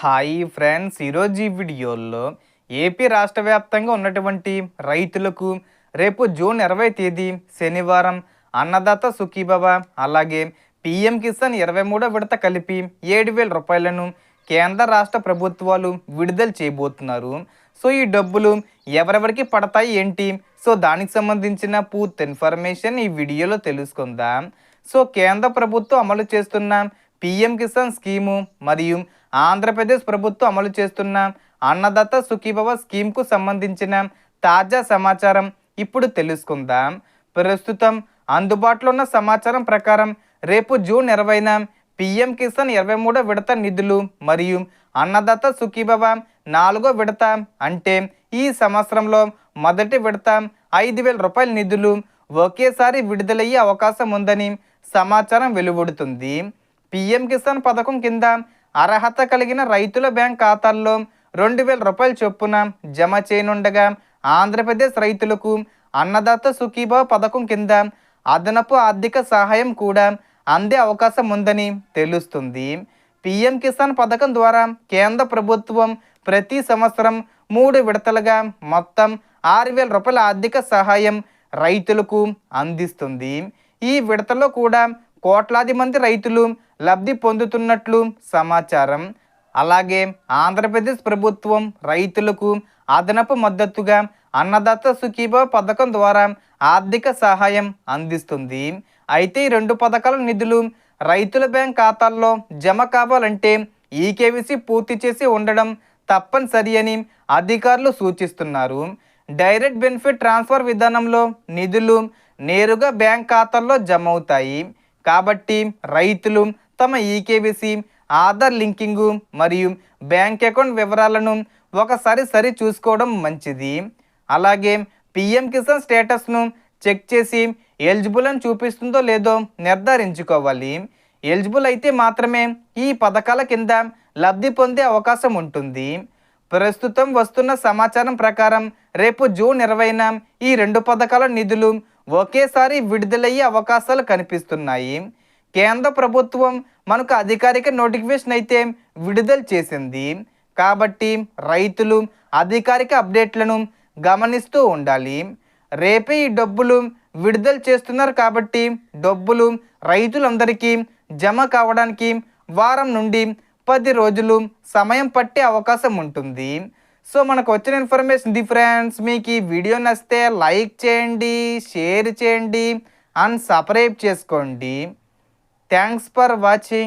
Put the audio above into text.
Hi friends, ఈరోజు ఈ వీడియోలో ఏపీ రాష్ట్ర వ్యాప్తంగా ఉన్నటువంటి రైతులకు రేపు జూన్ 20 తేదీ శనివారం అన్నదాత సుఖీభవ అలాగే పిఎం కిసాన్ 23వ విడత కలిపి 7,000 రూపాయలను కేంద్ర రాష్ట్ర ప్రభుత్వాలు విడుదల చేయబోతున్నారు. సో ఈ డబ్బులు ఎవరెవరికి పడతాయి ఏంటి, సో దానికి సంబంధించిన పూర్తి ఇన్ఫర్మేషన్ ఈ వీడియోలో తెలుసుకుందాం. సో కేంద్ర ప్రభుత్వం అమలు చేస్తున్న పిఎం కిసాన్ స్కీము మరియు ఆంధ్రప్రదేశ్ ప్రభుత్వం అమలు చేస్తున్న అన్నదాత సుఖీభవ స్కీమ్కు సంబంధించిన తాజా సమాచారం ఇప్పుడు తెలుసుకుందాం. ప్రస్తుతం అందుబాటులో ఉన్న సమాచారం ప్రకారం రేపు జూన్ 20న పిఎం కిసాన్ 23వ విడత నిధులు మరియు అన్నదాత సుఖీభవ 4వ విడత అంటే ఈ సంవత్సరంలో మొదటి విడత 5,000 రూపాయల నిధులు ఒకేసారి విడుదలయ్యే అవకాశం ఉందని సమాచారం వెలువడుతుంది. పిఎం కిసాన్ పథకం కింద అర్హత కలిగిన రైతుల బ్యాంక్ ఖాతాల్లో 2,000 రూపాయల చొప్పున జమ చేయనుండగా ఆంధ్రప్రదేశ్ రైతులకు అన్నదాత సుఖీభవ పథకం కింద అదనపు ఆర్థిక సహాయం కూడా అందే అవకాశం ఉందని తెలుస్తుంది. పిఎం కిసాన్ పథకం ద్వారా కేంద్ర ప్రభుత్వం ప్రతి సంవత్సరం 3 విడతలుగా మొత్తం 6,000 రూపాయల ఆర్థిక సహాయం రైతులకు అందిస్తుంది. ఈ విడతలో కూడా కోట్లాది మంది రైతులు లబ్ధి పొందుతున్నట్లు సమాచారం. అలాగే ఆంధ్రప్రదేశ్ ప్రభుత్వం రైతులకు అదనపు మద్దతుగా అన్నదాత సుఖీభవ పథకం ద్వారా ఆర్థిక సహాయం అందిస్తుంది. అయితే ఈ 2 పథకాల నిధులు రైతుల బ్యాంక్ ఖాతాల్లో జమ కావాలంటే ఈకేవీసీ పూర్తి చేసి ఉండడం తప్పనిసరి అని అధికారులు సూచిస్తున్నారు. డైరెక్ట్ బెనిఫిట్ ట్రాన్స్ఫర్ విధానంలో నిధులు నేరుగా బ్యాంక్ ఖాతాల్లో జమ అవుతాయి. కాబట్టి రైతులు తమ ఈకేవీసీ, ఆధార్ లింకింగు మరియు బ్యాంక్ అకౌంట్ వివరాలను ఒకసారి సరి చూసుకోవడం మంచిది. అలాగే పిఎం కిసాన్ స్టేటస్ను చెక్ చేసి ఎలిజిబుల్ అని చూపిస్తుందో లేదో నిర్ధారించుకోవాలి. ఎలిజిబుల్ అయితే మాత్రమే ఈ పథకాల కింద లబ్ధి పొందే అవకాశం ఉంటుంది. ప్రస్తుతం వస్తున్న సమాచారం ప్రకారం రేపు జూన్ 20న ఈ 2 పథకాల నిధులు ఒకేసారి విడుదలయ్యే అవకాశాలు కనిపిస్తున్నాయి. కేంద్ర ప్రభుత్వం మనకు అధికారిక నోటిఫికేషన్ అయితే విడుదల చేసింది. కాబట్టి రైతులు అధికారిక అప్డేట్లను గమనిస్తూ ఉండాలి. రేపే ఈ డబ్బులు విడుదల చేస్తున్నారు కాబట్టి డబ్బులు రైతులందరికీ జమ కావడానికి వారం నుండి 10 రోజులు సమయం పట్టే అవకాశం ఉంటుంది. సో మనకు వచ్చిన ఇన్ఫర్మేషన్ ఫ్రెండ్స్, మీకు ఈ వీడియో నచ్చితే లైక్ చేయండి, షేర్ చేయండి అండ్ సబ్స్క్రైబ్ చేసుకోండి. Thanks for watching.